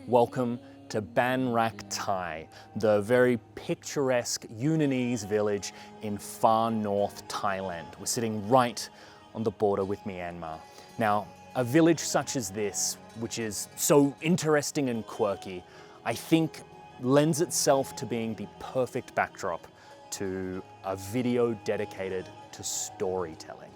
Welcome to Ban Rak Thai, the very picturesque Unanese village in far north Thailand. We're sitting right on the border with Myanmar. Now, a village such as this, which is so interesting and quirky, I think lends itself to being the perfect backdrop to a video dedicated to storytelling.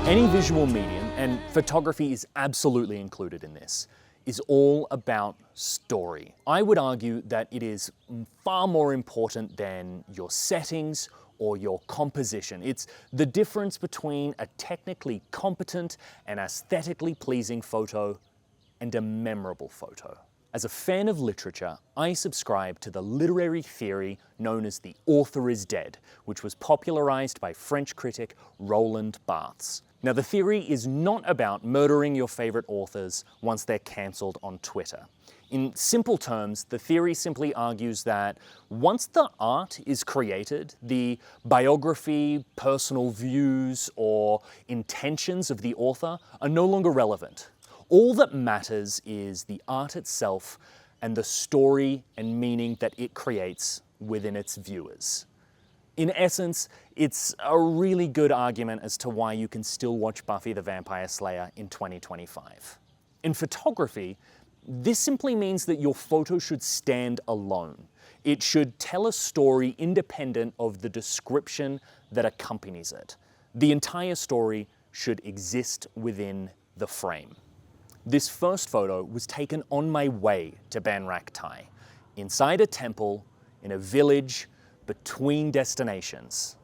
Any visual medium, and photography is absolutely included in this, is all about story. I would argue that it is far more important than your settings or your composition. It's the difference between a technically competent and aesthetically pleasing photo and a memorable photo. As a fan of literature, I subscribe to the literary theory known as the author is dead, which was popularized by French critic Roland Barthes. Now, the theory is not about murdering your favorite authors once they're cancelled on Twitter. In simple terms, the theory simply argues that once the art is created, the biography, personal views, or intentions of the author are no longer relevant. All that matters is the art itself and the story and meaning that it creates within its viewers. In essence, it's a really good argument as to why you can still watch Buffy the Vampire Slayer in 2025. In photography, this simply means that your photo should stand alone. It should tell a story independent of the description that accompanies it. The entire story should exist within the frame. This first photo was taken on my way to Ban Rak Thai, inside a temple, in a village, between destinations.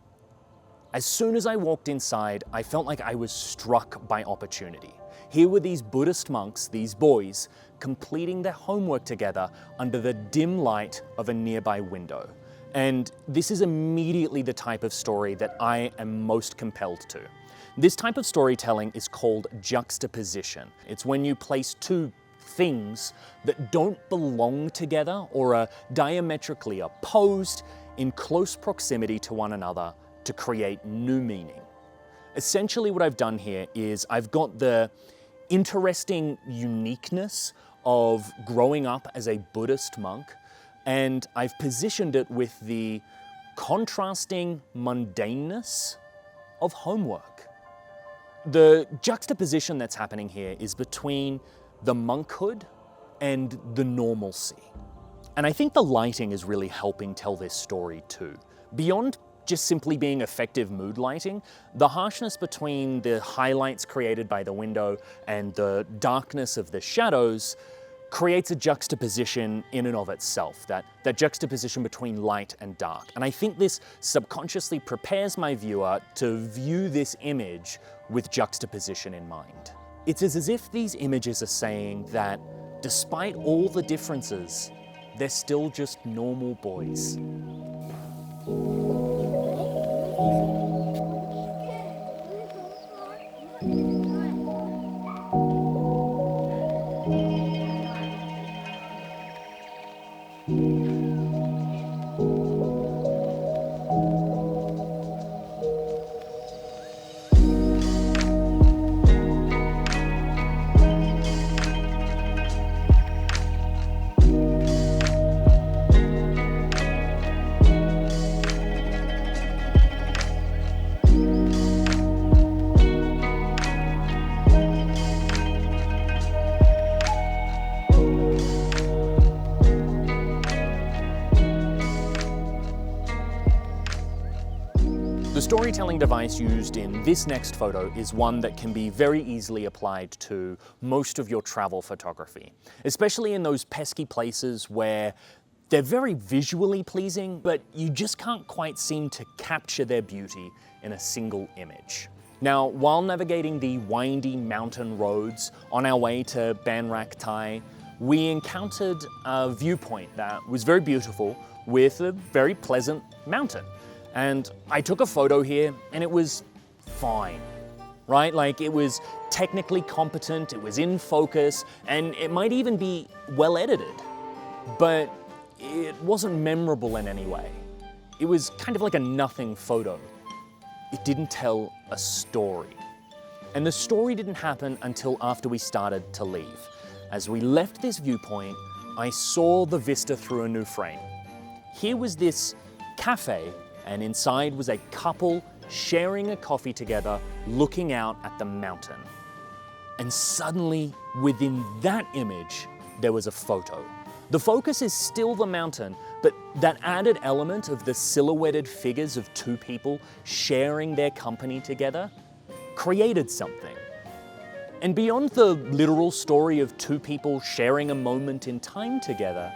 As soon as I walked inside, I felt like I was struck by opportunity. Here were these Buddhist monks, these boys, completing their homework together under the dim light of a nearby window. And this is immediately the type of story that I am most compelled to. This type of storytelling is called juxtaposition. It's when you place two things that don't belong together or are diametrically opposed in close proximity to one another to create new meaning. Essentially what I've done here is I've got the interesting uniqueness of growing up as a Buddhist monk, and I've positioned it with the contrasting mundaneness of homework. The juxtaposition that's happening here is between the monkhood and the normalcy. And I think the lighting is really helping tell this story too. Beyond just simply being effective mood lighting, the harshness between the highlights created by the window and the darkness of the shadows creates a juxtaposition in and of itself, that juxtaposition between light and dark. And I think this subconsciously prepares my viewer to view this image with juxtaposition in mind. It's as if these images are saying that despite all the differences, they're still just normal boys. storytelling device used in this next photo is one that can be very easily applied to most of your travel photography, especially in those pesky places where they're very visually pleasing, but you just can't quite seem to capture their beauty in a single image. Now, while navigating the windy mountain roads on our way to Ban Rak Thai, we encountered a viewpoint that was very beautiful with a very pleasant mountain. And I took a photo here and it was fine, right? Like, it was technically competent, it was in focus, and it might even be well edited, but it wasn't memorable in any way. It was kind of like a nothing photo. It didn't tell a story. And the story didn't happen until after we started to leave. As we left this viewpoint, I saw the vista through a new frame. Here was this cafe, and inside was a couple sharing a coffee together, looking out at the mountain. And suddenly, within that image, there was a photo. The focus is still the mountain, but that added element of the silhouetted figures of two people sharing their company together created something. And beyond the literal story of two people sharing a moment in time together,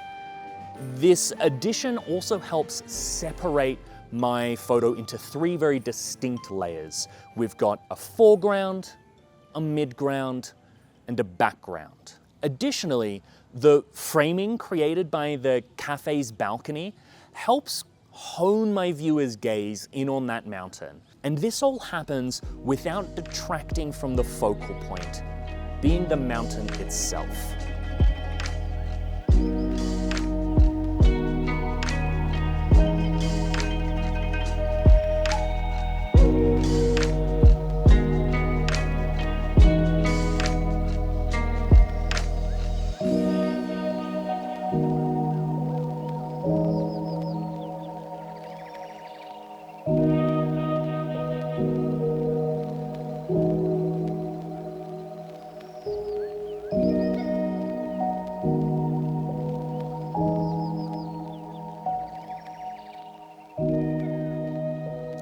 this addition also helps separate my photo into three very distinct layers. We've got a foreground, a midground, and a background. Additionally, the framing created by the cafe's balcony helps hone my viewer's gaze in on that mountain. And this all happens without detracting from the focal point, being the mountain itself.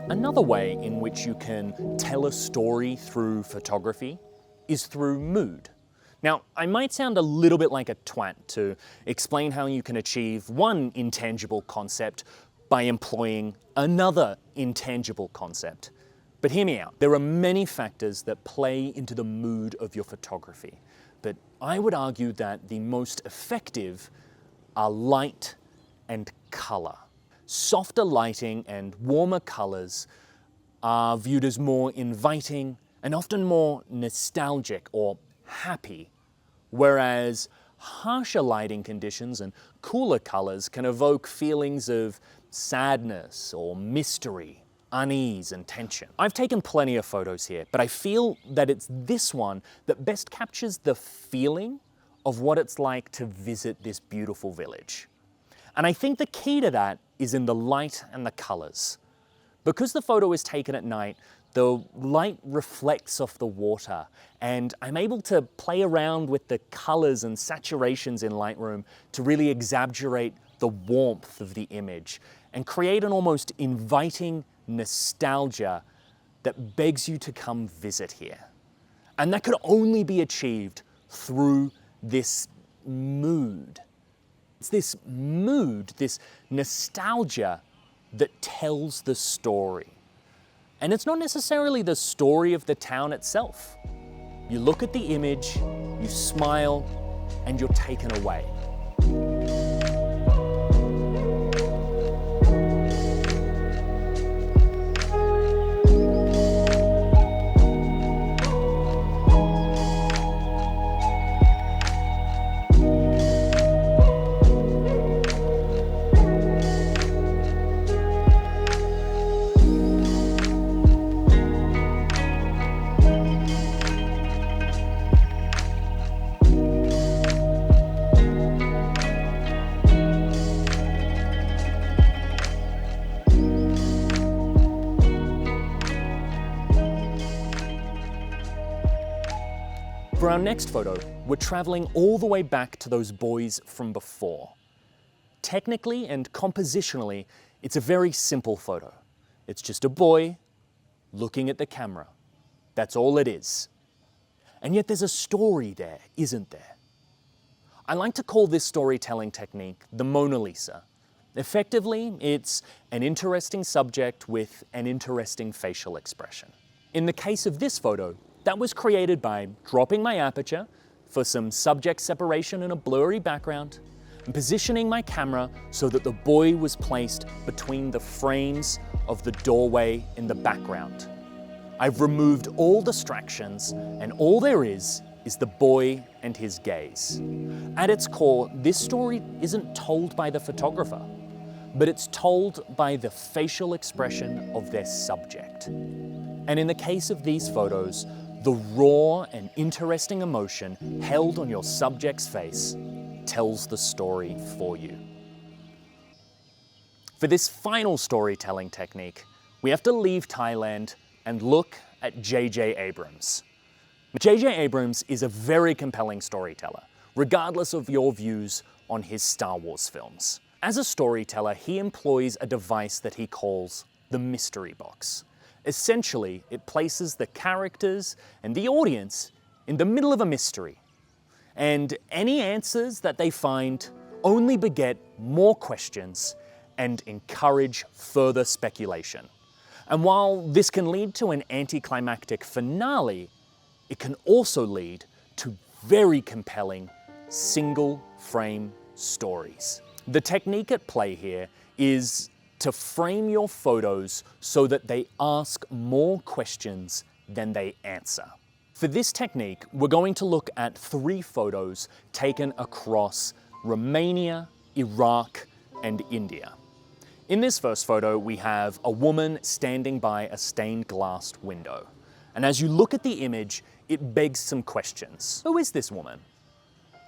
Another way in which you can tell a story through photography is through mood. Now, I might sound a little bit like a twat to explain how you can achieve one intangible concept by employing another intangible concept. But hear me out. There are many factors that play into the mood of your photography, but I would argue that the most effective are light and color. Softer lighting and warmer colors are viewed as more inviting and often more nostalgic or happy, whereas harsher lighting conditions and cooler colors can evoke feelings of sadness or mystery, unease and tension. I've taken plenty of photos here, but I feel that it's this one that best captures the feeling of what it's like to visit this beautiful village. And I think the key to that is in the light and the colors. Because the photo is taken at night, the light reflects off the water, and I'm able to play around with the colors and saturations in Lightroom to really exaggerate the warmth of the image and create an almost inviting nostalgia that begs you to come visit here. And that could only be achieved through this mood. It's this mood, this nostalgia that tells the story. And it's not necessarily the story of the town itself. You look at the image, you smile, and you're taken away. For our next photo, we're traveling all the way back to those boys from before. Technically and compositionally, it's a very simple photo. It's just a boy looking at the camera. That's all it is. And yet there's a story there, isn't there? I like to call this storytelling technique the Mona Lisa. Effectively, it's an interesting subject with an interesting facial expression. In the case of this photo, that was created by dropping my aperture for some subject separation in a blurry background and positioning my camera so that the boy was placed between the frames of the doorway in the background. I've removed all distractions, and all there is the boy and his gaze. At its core, this story isn't told by the photographer, but it's told by the facial expression of their subject. And in the case of these photos, the raw and interesting emotion held on your subject's face tells the story for you. For this final storytelling technique, we have to leave Thailand and look at J.J. Abrams. J.J. Abrams is a very compelling storyteller, regardless of your views on his Star Wars films. As a storyteller, he employs a device that he calls the mystery box. Essentially, it places the characters and the audience in the middle of a mystery. And any answers that they find only beget more questions and encourage further speculation. And while this can lead to an anticlimactic finale, it can also lead to very compelling single-frame stories. The technique at play here is to frame your photos so that they ask more questions than they answer. For this technique, we're going to look at 3 photos taken across Romania, Iraq, and India. In this first photo, we have a woman standing by a stained glass window. And as you look at the image, it begs some questions. Who is this woman?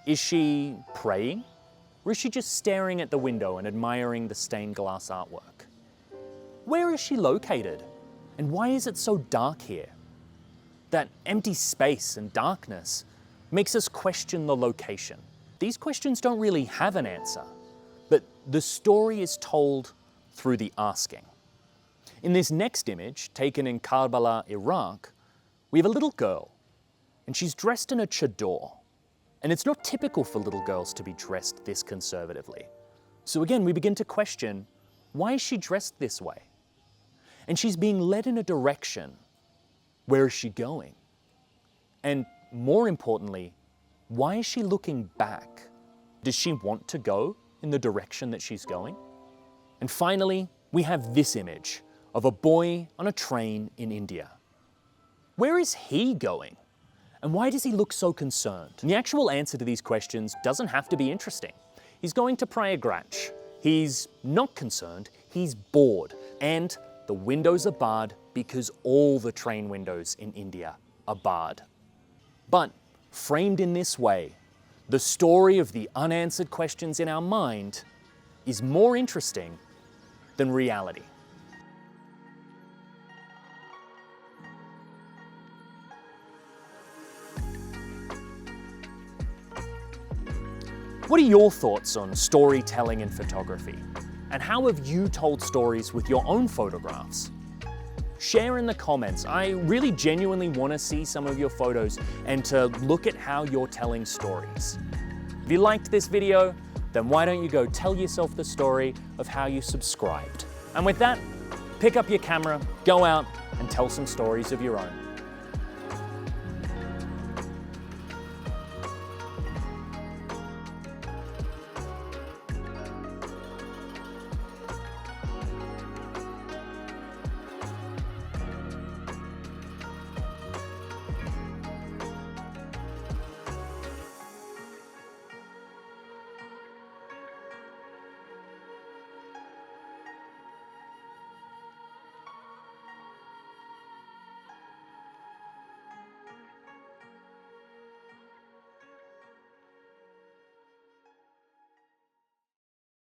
Is she praying? Or is she just staring at the window and admiring the stained glass artwork? Where is she located? And why is it so dark here? That empty space and darkness makes us question the location. These questions don't really have an answer, but the story is told through the asking. In this next image, taken in Karbala, Iraq, we have a little girl, and she's dressed in a chador. And it's not typical for little girls to be dressed this conservatively. So again, we begin to question, why is she dressed this way? And she's being led in a direction. Where is she going? And more importantly, why is she looking back? Does she want to go in the direction that she's going? And finally, we have this image of a boy on a train in India. Where is he going? And why does he look so concerned? And the actual answer to these questions doesn't have to be interesting. He's going to Prayagraj. He's not concerned, he's bored. And the windows are barred because all the train windows in India are barred. But framed in this way, the story of the unanswered questions in our mind is more interesting than reality. What are your thoughts on storytelling in photography? And how have you told stories with your own photographs? Share in the comments. I really genuinely want to see some of your photos and to look at how you're telling stories. If you liked this video, then why don't you go tell yourself the story of how you subscribed? And with that, pick up your camera, go out and tell some stories of your own.